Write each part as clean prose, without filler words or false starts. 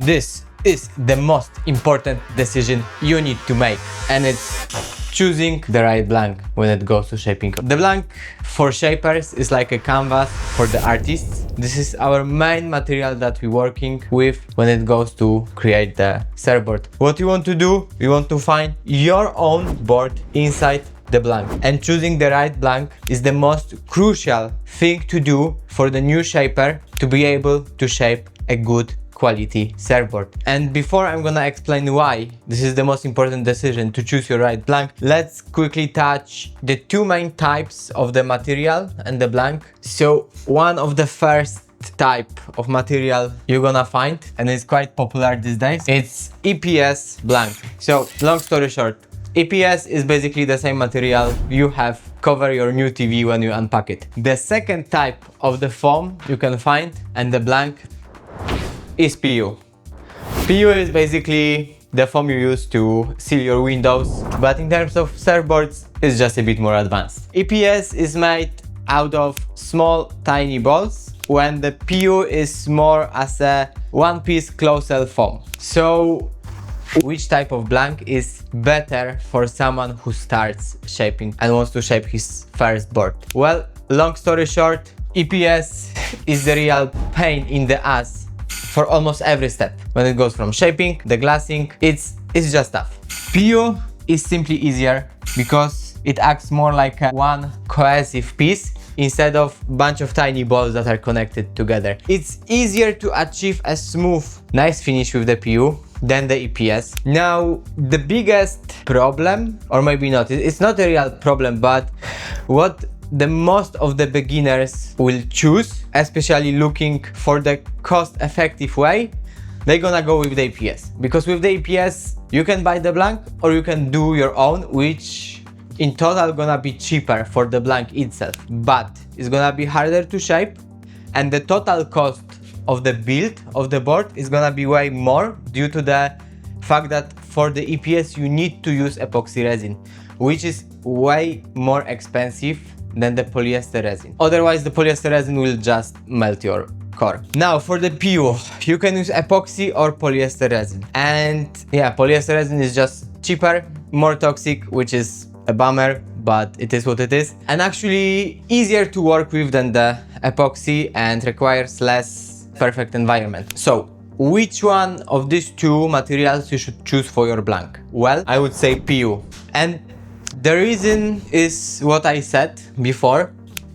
This is the most important decision you need to make, and it's choosing the right blank when it goes to shaping. The blank for shapers is like a canvas for the artists. This is our main material that we're working with when it goes to create the surfboard. What you want to do, you want to find your own board inside the blank, and choosing the right blank is the most crucial thing to do for the new shaper to be able to shape a good quality surfboard. And before I'm gonna explain why this is the most important decision to choose your right blank, let's quickly touch the two main types of the material and the blank. So one of the first type of material you're gonna find, and it's quite popular these days, it's EPS blank. So long story short, EPS is basically the same material you have cover your new TV when you unpack it. The second type of the foam you can find and the blank is PU. PU is basically the foam you use to seal your windows, but in terms of surfboards, it's just a bit more advanced. EPS is made out of small, tiny balls, when the PU is more as a one-piece closed-cell foam. So, which type of blank is better for someone who starts shaping and wants to shape his first board? Well, long story short, EPS is the real pain in the ass for almost every step. When it goes from shaping, the glassing, it's just tough. PU is simply easier because it acts more like a one cohesive piece instead of a bunch of tiny balls that are connected together. It's easier to achieve a smooth, nice finish with the PU than the EPS. Now, the biggest problem, or maybe not, it's not a real problem, but what the most of the beginners will choose, especially looking for the cost-effective way, they're gonna go with the EPS. Because with the EPS, you can buy the blank or you can do your own, which in total gonna be cheaper for the blank itself. But it's gonna be harder to shape, and the total cost of the build of the board is gonna be way more due to the fact that for the EPS you need to use epoxy resin, which is way more expensive than the polyester resin. Otherwise, the polyester resin will just melt your core. Now, for the PU, you can use epoxy or polyester resin. And yeah, polyester resin is just cheaper, more toxic, which is a bummer, but it is what it is. And actually easier to work with than the epoxy and requires less perfect environment. So, which one of these two materials you should choose for your blank? Well, I would say PU. And the reason is what I said before,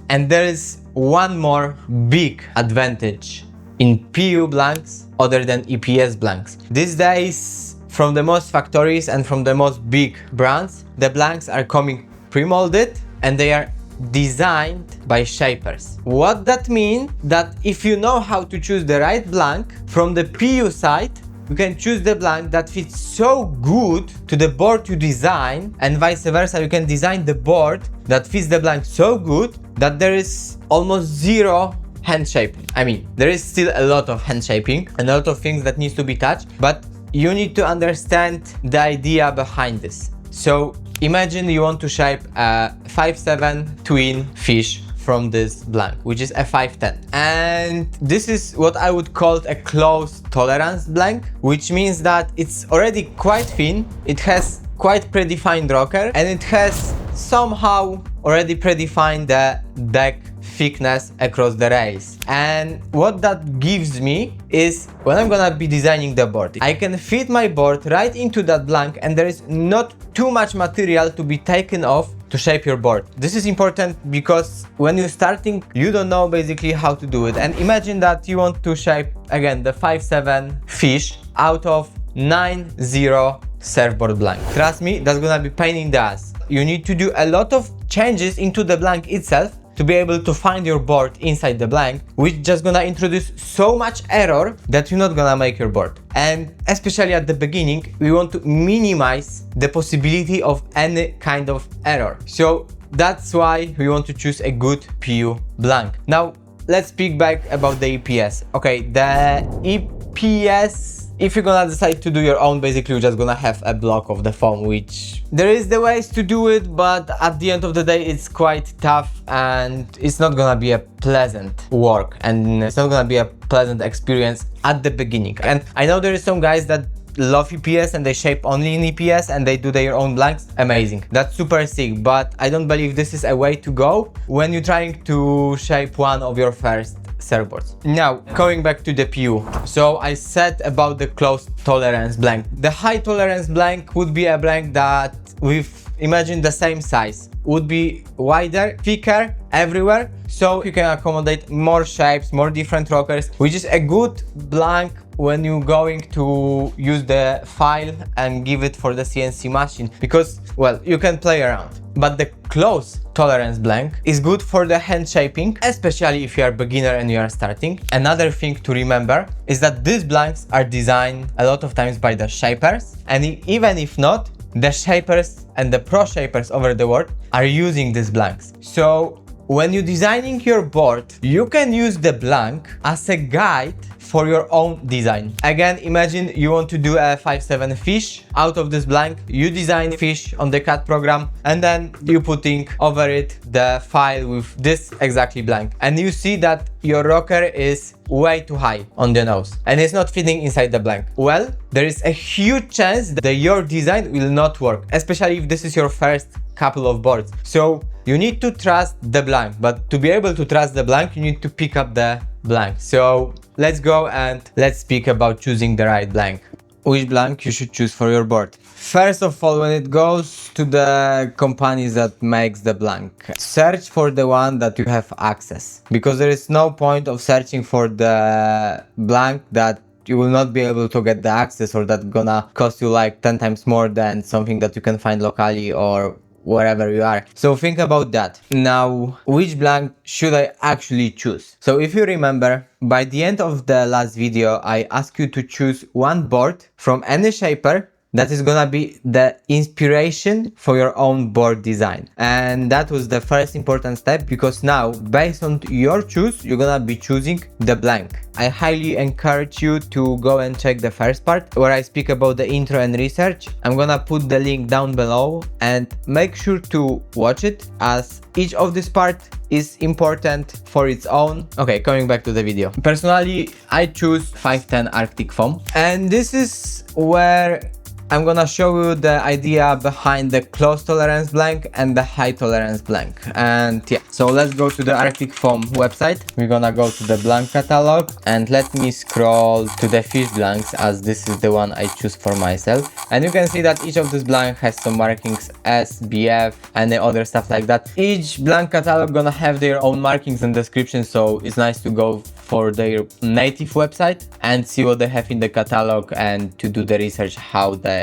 and there is one more big advantage in PU blanks other than EPS blanks. These days, from the most factories and from the most big brands, the blanks are coming pre-molded and they are designed by shapers. What that means, that if you know how to choose the right blank from the PU side, you can choose the blank that fits so good to the board you design, and vice versa. You can design the board that fits the blank so good that there is almost zero hand shaping. I mean, there is still a lot of hand shaping and a lot of things that needs to be touched, but you need to understand the idea behind this. So imagine you want to shape a 5'7" twin fish from this blank, which is a 5'10", and this is what I would call a close tolerance blank, which means that it's already quite thin, it has quite predefined rocker, and it has somehow already predefined the deck thickness across the rails. And what that gives me is, when I'm gonna be designing the board, I can fit my board right into that blank and there is not too much material to be taken off to shape your board. This is important because when you're starting, you don't know basically how to do it. And imagine that you want to shape, again, the 5'7" fish out of 9-0 surfboard blank. Trust me, that's gonna be pain in the ass. You need to do a lot of changes into the blank itself to be able to find your board inside the blank, which just gonna introduce so much error that you're not gonna make your board. And especially at the beginning, we want to minimize the possibility of any kind of error. So that's why we want to choose a good PU blank. Now, let's speak back about the EPS. Okay, the EPS if you're gonna decide to do your own, basically you're just gonna have a block of the foam, which there is the ways to do it, but at the end of the day it's quite tough and it's not gonna be a pleasant work and it's not gonna be a pleasant experience at the beginning. And I know there is some guys that love EPS and they shape only in EPS and they do their own blanks. Amazing, that's super sick, but I don't believe this is a way to go when you're trying to shape one of your first surfboards. Now, going back to the PU. So I said about the close tolerance blank. The high tolerance blank would be a blank that with, imagine the same size, would be wider, thicker everywhere, so you can accommodate more shapes, more different rockers, which is a good blank when you're going to use the file and give it for the CNC machine, because, well, you can play around. But the close tolerance blank is good for the hand shaping, especially if you are a beginner and you are starting. Another thing to remember is that these blanks are designed a lot of times by the shapers, and even if not, the shapers and the pro shapers over the world are using these blanks. So when you're designing your board, you can use the blank as a guide for your own design. Again, imagine you want to do a 5/7 fish. Out of this blank, you design fish on the CAD program and then you putting over it the file with this exactly blank. And you see that your rocker is way too high on the nose and it's not fitting inside the blank. Well, there is a huge chance that your design will not work, especially if this is your first couple of boards. So you need to trust the blank, but to be able to trust the blank, you need to pick up the blank. So let's go and let's speak about choosing the right blank. Which blank you should choose for your board? First of all, when it goes to the companies that makes the blank, search for the one that you have access, because there is no point of searching for the blank that you will not be able to get the access, or that's gonna cost you like 10 times more than something that you can find locally or wherever you are. So think about that. Now, which blank should I actually choose? So if you remember, by the end of the last video, I asked you to choose one board from any shaper that is gonna be the inspiration for your own board design. And that was the first important step, because now, based on your choice, you're gonna be choosing the blank. I highly encourage you to go and check the first part where I speak about the intro and research. I'm gonna put the link down below and make sure to watch it, as each of this part is important for its own. Okay, coming back to the video. Personally, I choose 510 Arctic foam, and this is where I'm gonna show you the idea behind the close tolerance blank and the high tolerance blank. And yeah, so let's go to the Arctic Foam website. We're gonna go to the blank catalog and let me scroll to the fish blanks, as this is the one I choose for myself. And you can see that each of this blank has some markings, S, BF, and the other stuff like that. Each blank catalog gonna have their own markings and description, so it's nice to go for their native website and see what they have in the catalog and to do the research, how they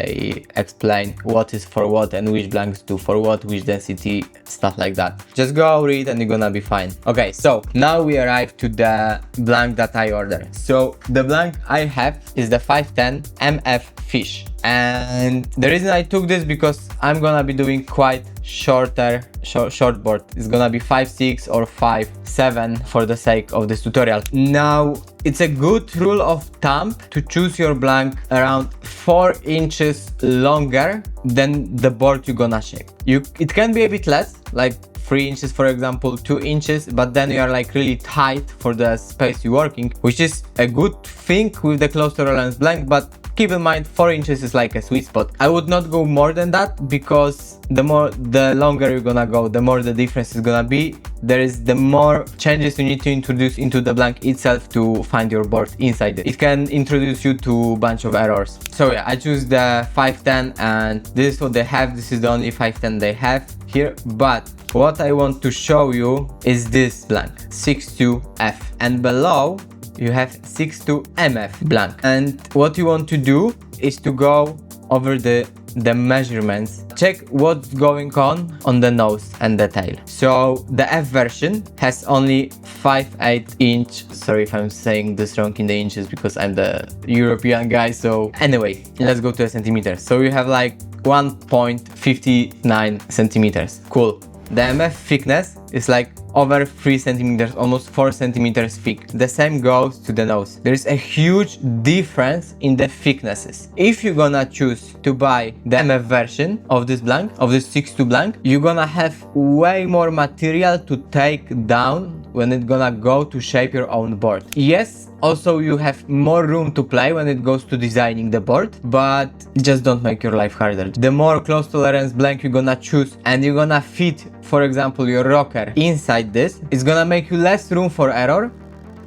explain what is for what and which blanks do for what, which density, stuff like that. Just go read and you're gonna be fine. Okay, so now we arrive to the blank that I ordered. So the blank I have is the 510 MF Fish. And the reason I took this, because I'm gonna be doing quite short board. It's gonna be 5.6 or 5.7 for the sake of this tutorial. Now, it's a good rule of thumb to choose your blank around 4 inches longer than the board you're gonna shape. It can be a bit less, like 3 inches, for example, 2 inches, but then you are like really tight for the space you're working, which is a good thing with the close tolerance blank, but keep in mind 4 inches is like a sweet spot. I would not go more than that, because the longer you're gonna go, the more the difference is gonna be. The more changes you need to introduce into the blank itself to find your board inside it. It can introduce you to a bunch of errors. So yeah, I choose the 510 and this is what they have. This is the only 510 they have here. But what I want to show you is this blank, 62F, and below you have 62MF blank. And what you want to do is to go over the measurements, check what's going on the nose and the tail. So the F version has only 5/8 inch. Sorry if I'm saying this wrong in the inches, because I'm the European guy. So anyway, let's go to the centimeters. So you have like 1.59 centimeters. Cool. The MF thickness is like over 3 centimeters, almost 4 centimeters thick. The same goes to the nose. There is a huge difference in the thicknesses. If you're gonna choose to buy the MF version of this blank, of this 6-2 blank, you're gonna have way more material to take down when it's gonna go to shape your own board. Yes, also you have more room to play when it goes to designing the board, but just don't make your life harder. The more close tolerance blank you're gonna choose and you're gonna fit, for example, your rocker inside this, it's gonna make you less room for error,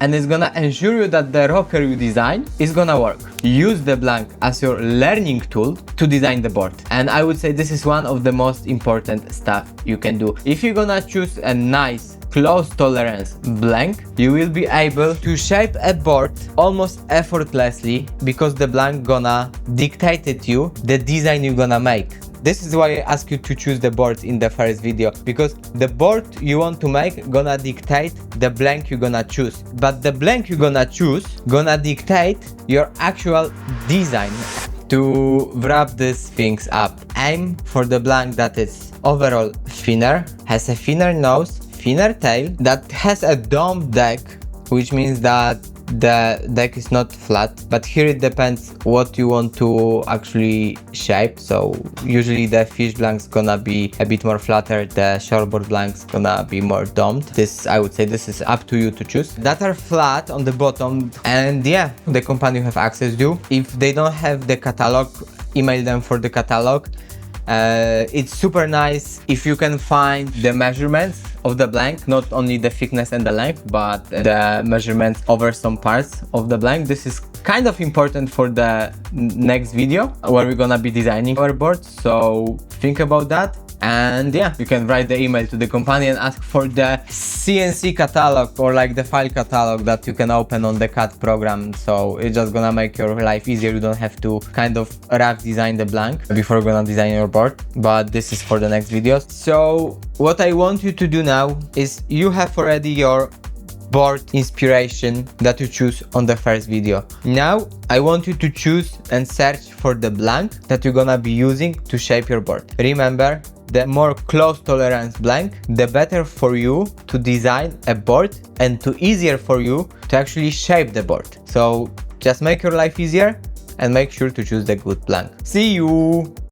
and it's gonna ensure you that the rocker you design is gonna work. Use the blank as your learning tool to design the board. And I would say this is one of the most important stuff you can do. If you're gonna choose a nice close tolerance blank, you will be able to shape a board almost effortlessly because the blank gonna dictate it you the design you're gonna make. This is why I ask you to choose the board in the first video, because the board you want to make gonna dictate the blank you're gonna choose. But the blank you're gonna choose gonna dictate your actual design. To wrap these things up, aim for the blank that is overall thinner, has a thinner nose, thinner tail, that has a domed deck, which means that the deck is not flat, but here it depends what you want to actually shape. So usually the fish blank's gonna be a bit more flatter, the shortboard blank's gonna be more domed. This, I would say, this is up to you to choose. That are flat on the bottom, and yeah, the company you have access to. If they don't have the catalog, email them for the catalog. It's super nice if you can find the measurements of the blank, not only the thickness and the length, but the measurements over some parts of the blank. This is kind of important for the next video where we're gonna be designing our board, so think about that. And yeah, you can write the email to the company and ask for the CNC catalog, or like the file catalog that you can open on the CAD program. So it's just gonna make your life easier. You don't have to kind of rough design the blank before gonna design your board, but this is for the next videos. So what I want you to do now is, you have already your board inspiration that you choose on the first video. Now I want you to choose and search for the blank that you're gonna be using to shape your board. Remember, the more close tolerance blank, the better for you to design a board and to easier for you to actually shape the board. So just make your life easier and make sure to choose the good blank. See you!